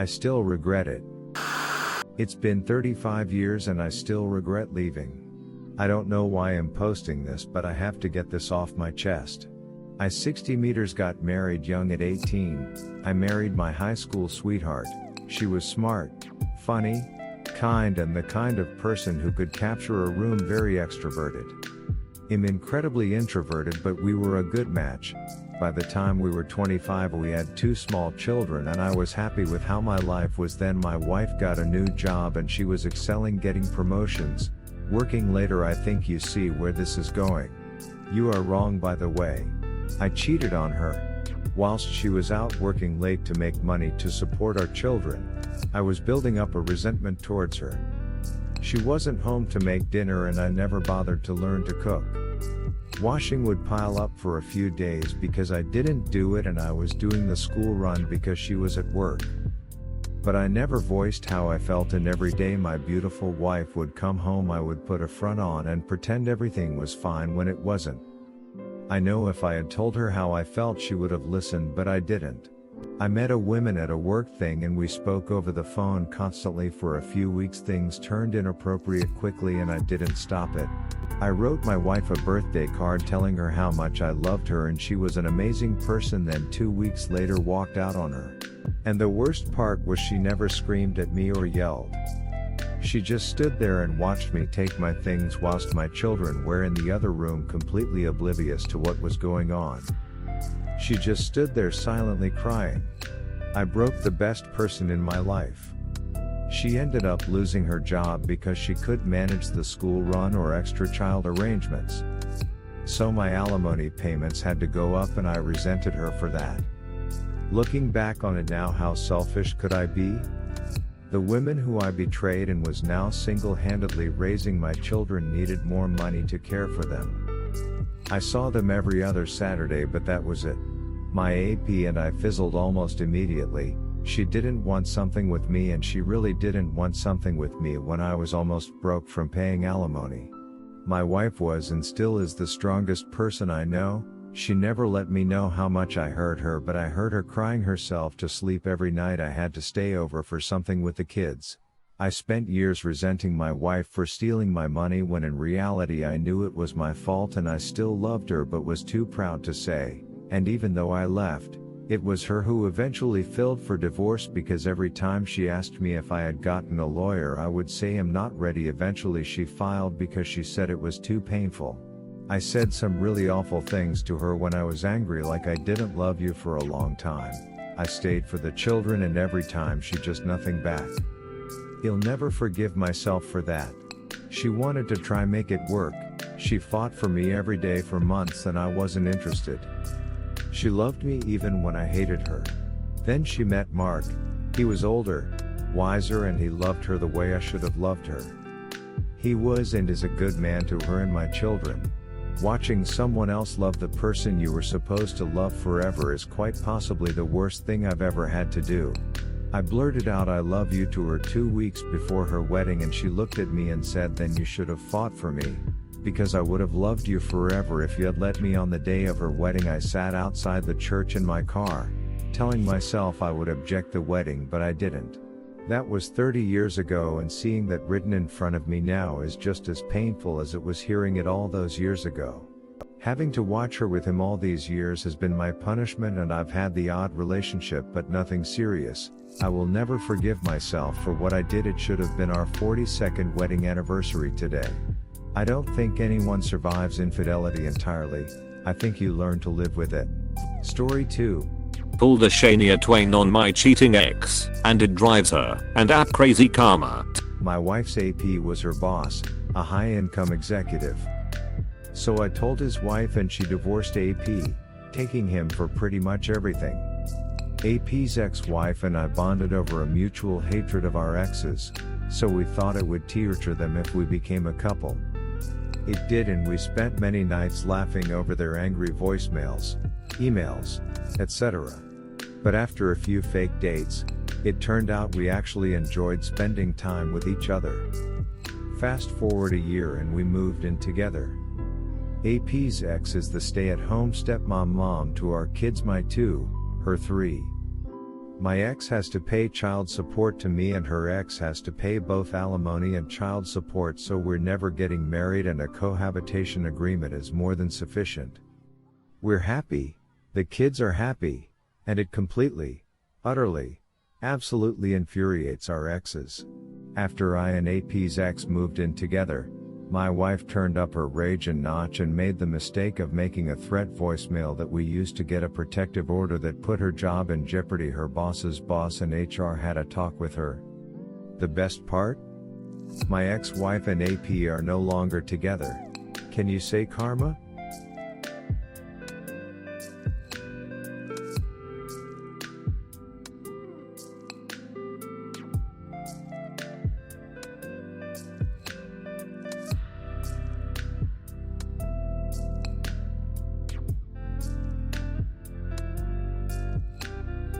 I still regret it. It's been 35 years and I still regret leaving. I don't know why I'm posting this, but I have to get this off my chest. I 60 meters got married young at 18. I married my high school sweetheart. She was smart, funny, kind, and the kind of person who could capture a room. Very extroverted. I'm incredibly introverted, but we were a good match. By the time we were 25, we had 2 small children and I was happy with how my life was then. My wife got a new job and she was excelling, getting promotions, working later. I think you see where this is going. You are wrong, by the way. I cheated on her. Whilst she was out working late to make money to support our children, I was building up a resentment towards her. She wasn't home to make dinner and I never bothered to learn to cook. Washing would pile up for a few days because I didn't do it, and I was doing the school run because she was at work. But I never voiced how I felt, and every day my beautiful wife would come home I would put a front on and pretend everything was fine when it wasn't. I know if I had told her how I felt she would have listened, but I didn't. I met a woman at a work thing and we spoke over the phone constantly for a few weeks. Things turned inappropriate quickly and I didn't stop it. I wrote my wife a birthday card telling her how much I loved her and she was an amazing person, then 2 weeks later walked out on her. And the worst part was she never screamed at me or yelled. She just stood there and watched me take my things whilst my children were in the other room, completely oblivious to what was going on. She just stood there silently crying. I broke the best person in my life. She ended up losing her job because she couldn't manage the school run or extra child arrangements. So my alimony payments had to go up and I resented her for that. Looking back on it now, how selfish could I be? The women who I betrayed and was now single-handedly raising my children needed more money to care for them. I saw them every other Saturday, but that was it. My AP and I fizzled almost immediately. She didn't want something with me and she really didn't want something with me when I was almost broke from paying alimony. My wife was and still is the strongest person I know. She never let me know how much I hurt her, but I heard her crying herself to sleep every night I had to stay over for something with the kids. I spent years resenting my wife for stealing my money when in reality I knew it was my fault, and I still loved her but was too proud to say. And even though I left, it was her who eventually filed for divorce because every time she asked me if I had gotten a lawyer I would say I'm not ready. Eventually she filed because she said it was too painful. I said some really awful things to her when I was angry, like I didn't love you for a long time. I stayed for the children and every time she just nothing back. I'll never forgive myself for that. She wanted to try make it work. She fought for me every day for months and I wasn't interested. She loved me even when I hated her. Then she met Mark. He was older, wiser, and he loved her the way I should have loved her. He was and is a good man to her and my children. Watching someone else love the person you were supposed to love forever is quite possibly the worst thing I've ever had to do. I blurted out I love you to her 2 weeks before her wedding and she looked at me and said, then you should have fought for me. Because I would have loved you forever if you had let me. On the day of her wedding I sat outside the church in my car, telling myself I would object the wedding, but I didn't. That was 30 years ago, and seeing that written in front of me now is just as painful as it was hearing it all those years ago. Having to watch her with him all these years has been my punishment, and I've had the odd relationship but nothing serious. I will never forgive myself for what I did. It should have been our 42nd wedding anniversary today. I don't think anyone survives infidelity entirely. I think you learn to live with it. Story 2. Pulled a Shania Twain on my cheating ex, and it drives her and app crazy karma. My wife's AP was her boss, a high-income executive. So I told his wife and she divorced AP, taking him for pretty much everything. AP's ex-wife and I bonded over a mutual hatred of our exes, so we thought it would torture them if we became a couple. It did, and we spent many nights laughing over their angry voicemails, emails, etc. But after a few fake dates, it turned out we actually enjoyed spending time with each other. Fast forward a year and we moved in together. AP's ex is the stay-at-home stepmom to our kids, my 2, her 3. My ex has to pay child support to me and her ex has to pay both alimony and child support, so we're never getting married and a cohabitation agreement is more than sufficient. We're happy, the kids are happy, and it completely, utterly, absolutely infuriates our exes. After I and AP's ex moved in together, my wife turned up her rage a notch and made the mistake of making a threat voicemail that we used to get a protective order that put her job in jeopardy. Her boss's boss and HR had a talk with her. The best part? My ex-wife and AP are no longer together. Can you say karma?